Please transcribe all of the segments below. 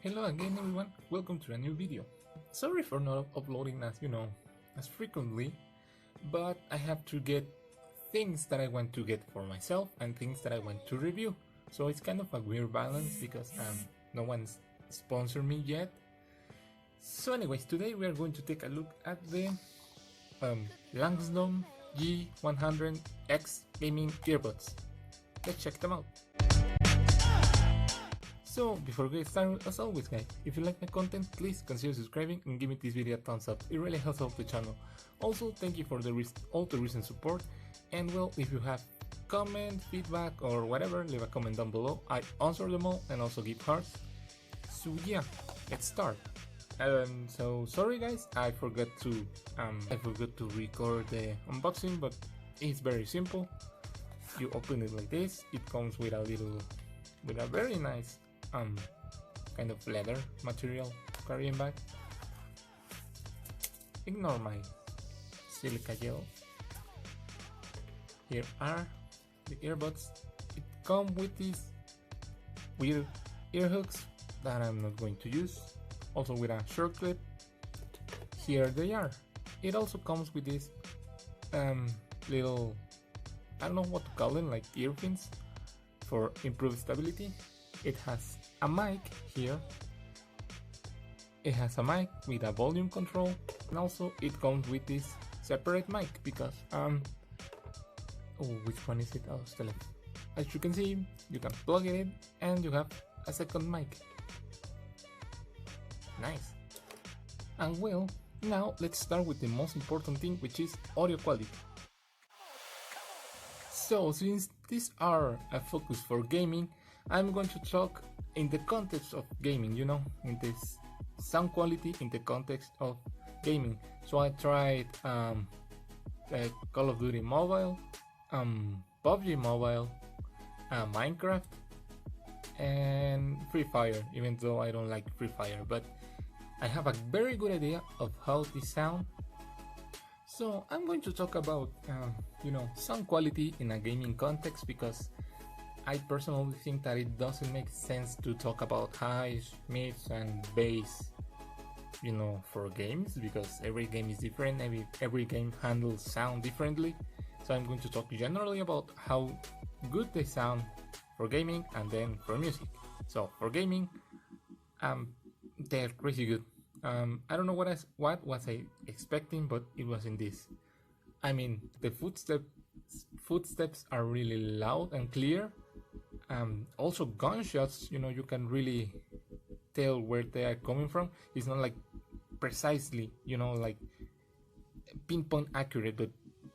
Hello again everyone, welcome to a new video. Sorry for not uploading as frequently, but I have to get things that I want to get for myself and things that I want to review. So it's kind of a weird balance because no one's sponsored me yet. So anyways, today we are going to take a look at the Langsdom G100x Gaming Earbuds. Let's check them out. So before we get started, as always guys, if you like my content, please consider subscribing and giving this video a thumbs up, it really helps out the channel. Also, thank you for all the recent support, and well, if you have comment, feedback or whatever, leave a comment down below, I answer them all and also give hearts. So yeah, let's start. So sorry guys, I forgot to record the unboxing, but it's very simple. You open it like this, it comes with a very nice kind of leather material carrying bag. Ignore my silica gel. Here are the earbuds. It comes with these weird ear hooks that I'm not going to use, also with a short clip. Here they are. It also comes with this little, I don't know what to call them, like ear fins for improved stability. It has a mic here. It has a mic with a volume control, and also it comes with this separate mic because oh, which one is it? Oh, still it. As you can see, you can plug it in and you have a second mic. Nice. And well, now let's start with the most important thing, which is audio quality. So since these are a focus for gaming, I'm going to talk in the context of gaming, in this sound quality in the context of gaming. So I tried Call of Duty Mobile, PUBG Mobile, Minecraft, and Free Fire, even though I don't like Free Fire, but I have a very good idea of how they sound. So I'm going to talk about sound quality in a gaming context, because I personally think that it doesn't make sense to talk about highs, mids and bass for games, because every game is different, every game handles sound differently. So I'm going to talk generally about how good they sound for gaming and then for music. So for gaming, they're crazy good. I don't know what was I expecting, but it wasn't this. I mean, the footsteps are really loud and clear. Also gunshots, you can really tell where they are coming from. It's not like precisely, like pinpoint accurate, but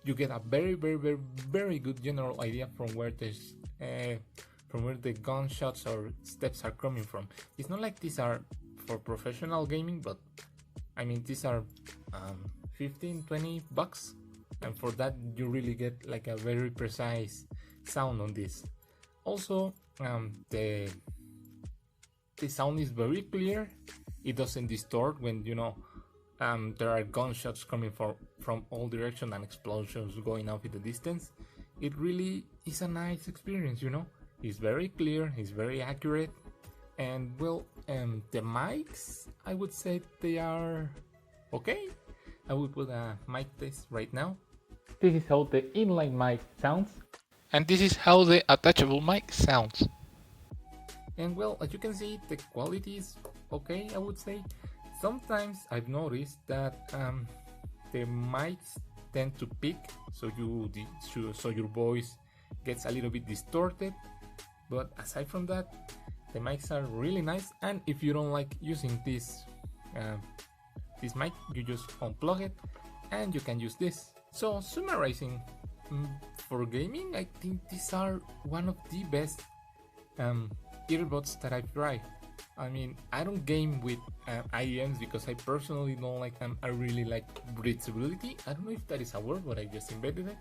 you get a very, very, very, very good general idea from where the gunshots or steps are coming from. It's not like these are for professional gaming, but I mean, these are $15-20, and for that you really get like a very precise sound on this. Also, the sound is very clear. It doesn't distort when there are gunshots coming from all directions and explosions going off in the distance. It really is a nice experience. It's very clear, it's very accurate, and well, the mics, I would say they are okay. I would put a mic test right now. This is how the inline mic sounds. And this is how the attachable mic sounds. And well, as you can see, the quality is okay, I would say. Sometimes I've noticed that the mics tend to peak, so your voice gets a little bit distorted. But aside from that, the mics are really nice. And if you don't like using this mic, you just unplug it and you can use this. So summarizing, for gaming, I think these are one of the best earbuds that I've tried. I mean, I don't game with IEMs because I personally don't like them. I really like breathability. I don't know if that is a word, but I just invented it.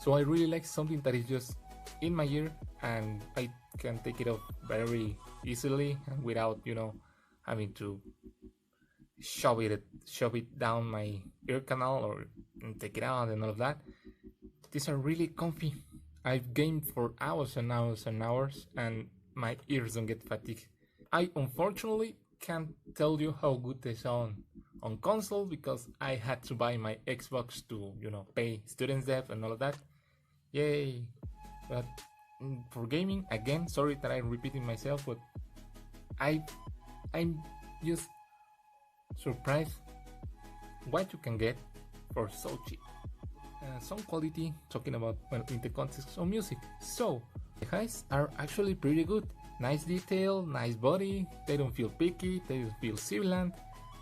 So I really like something that is just in my ear and I can take it off very easily without having to shove it down my ear canal or take it out and all of that. These are really comfy. I've gamed for hours and hours and hours and my ears don't get fatigued. I unfortunately can't tell you how good they sound on console because I had to buy my Xbox to, pay students debt and all of that. Yay! But for gaming, again, sorry that I'm repeating myself, but I'm just surprised what you can get for so cheap. Some quality, talking about in the context of music. So the highs are actually pretty good. Nice detail, nice body, they don't feel picky, they don't feel sibilant.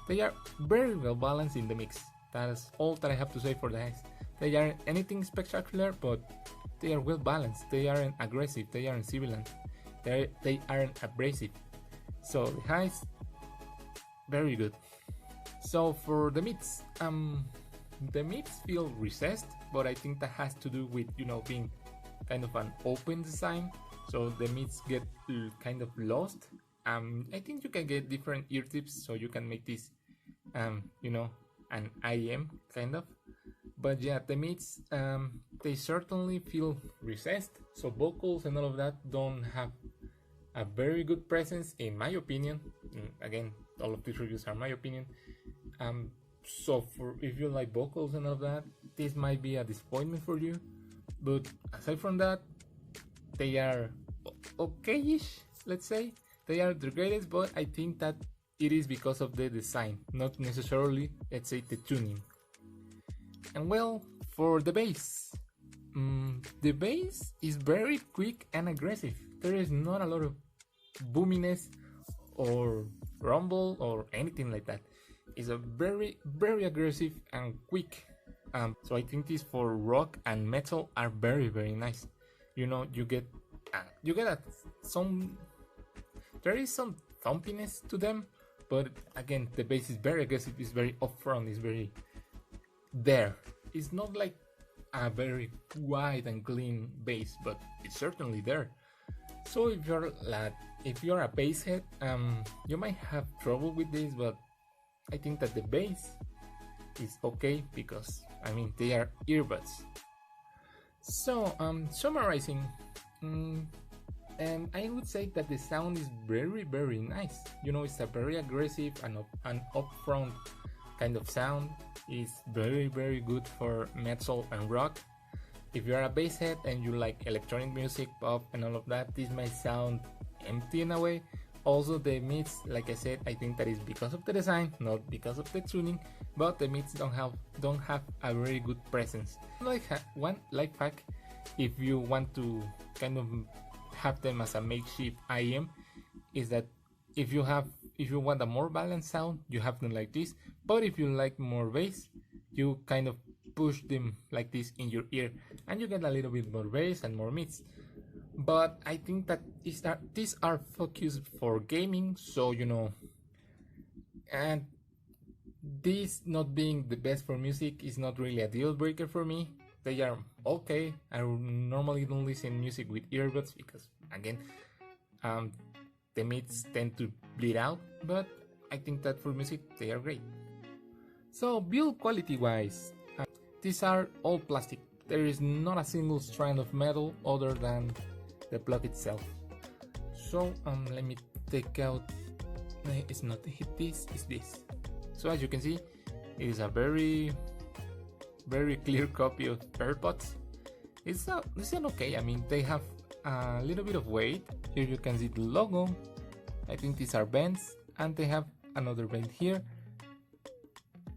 They are very well balanced in the mix. That's all that I have to say for the highs. They aren't anything spectacular, but they are well balanced. They aren't aggressive, they aren't sibilant, they aren't abrasive. So the highs, very good. So for the mids, the mids feel recessed, but I think that has to do with being kind of an open design, so the mids get kind of lost. I think you can get different ear tips, so you can make this an IEM kind of. But yeah, the mids, they certainly feel recessed, so vocals and all of that don't have a very good presence in my opinion. Again, all of these reviews are my opinion. So if you like vocals and all of that, this might be a disappointment for you. But aside from that, they are okay-ish, let's say. They are the greatest, but I think that it is because of the design, not necessarily, let's say, the tuning. And well, for the bass, the bass is very quick and aggressive. There is not a lot of boominess or rumble or anything like that. It's a very, very aggressive and quick. So I think these for rock and metal are very, very nice. You get there is some thumpiness to them, but again, the bass is very aggressive. It's very upfront. It's very there. It's not like a very wide and clean bass, but it's certainly there. So if you're a bass head, you might have trouble with this, but I think that the bass is okay because they are earbuds. So summarizing, I would say that the sound is very, very nice. It's a very aggressive and upfront kind of sound. It's very, very good for metal and rock. If you're a bass head and you like electronic music, pop and all of that, this might sound empty in a way. Also the mids, like I said, I think that is because of the design, not because of the tuning, but the mids don't have a very good presence. One life hack, if you want to kind of have them as a makeshift IEM, is that if you want a more balanced sound, you have them like this, but if you like more bass, you kind of push them like this in your ear and you get a little bit more bass and more mids. But I think that these are focused for gaming, so and this not being the best for music is not really a deal breaker for me. They are okay. I normally don't listen music with earbuds because again, the mids tend to bleed out, but I think that for music they are great. So build quality wise, these are all plastic. There is not a single strand of metal other than the plug itself. So let me take out, it's not this, it's this. So as you can see, it is a very, very clear copy of AirPods. It's an okay, they have a little bit of weight. Here you can see the logo. I think these are bends, and they have another bend here,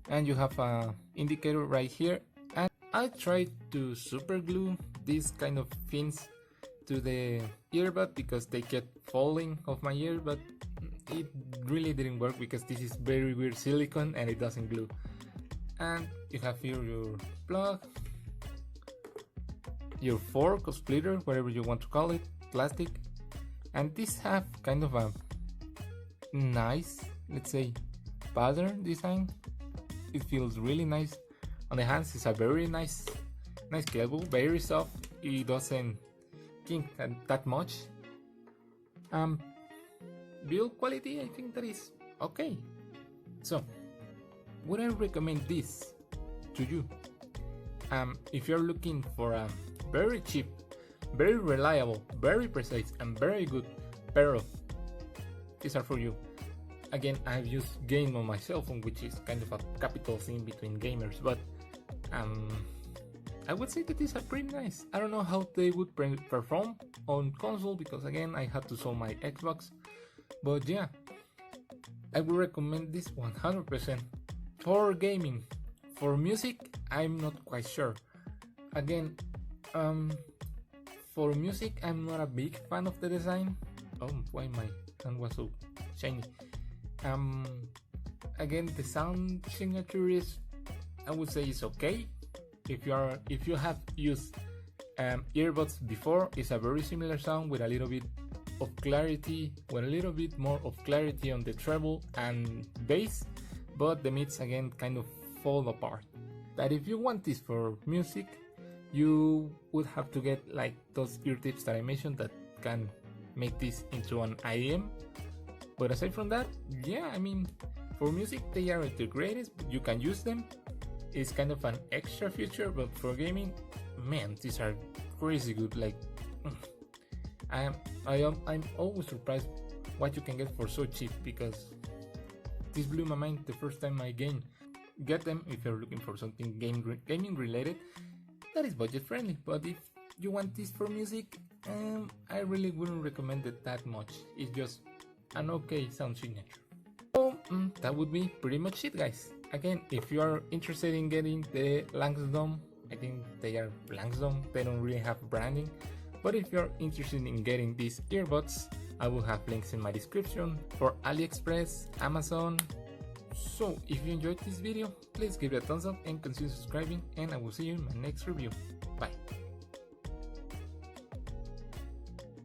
and you have a indicator right here. And I tried to super glue these kind of fins to the earbud because they kept falling off my ear, but it really didn't work because this is very weird silicone and it doesn't glue. And you have here your plug, your fork or splitter, whatever you want to call it, plastic, and these have kind of a nice, let's say, pattern design. It feels really nice on the hands. It's a very nice cable, very soft. It doesn't kink that much. Build quality, I think that is okay. So would I recommend this to you? If you're looking for a very cheap, very reliable, very precise and very good pair of, these are for you. again, I've used game on my cell phone, which is kind of a capital thing between gamers, but I would say that these are pretty nice. I don't know how they would perform on console because again I had to sell my Xbox, but yeah, I would recommend this 100% for gaming. For music, I'm not quite sure. Again, for music, I'm not a big fan of the design. Oh, why my hand was so shiny. Again, the sound signature is, I would say, is okay. If you have used earbuds before, it's a very similar sound with a little bit of clarity, with a little bit more of clarity on the treble and bass, but the mids again kind of fall apart. But if you want this for music, you would have to get like those ear tips that I mentioned that can make this into an IEM. But aside from that, yeah, I mean, for music they aren't the greatest, but you can use them. It's kind of an extra feature, but for gaming, man, these are crazy good. Like, I'm always surprised what you can get for so cheap, because this blew my mind the first time I get them. If you're looking for something gaming related that is budget friendly, but if you want this for music, I really wouldn't recommend it that much. It's just an okay sound signature. So that would be pretty much it, guys. Again, if you are interested in getting the Langsdom, I think they are Langsdom, they don't really have branding, but if you're interested in getting these earbuds, I will have links in my description for Aliexpress, Amazon. So if you enjoyed this video, please give it a thumbs up and consider subscribing, and I will see you in my next review.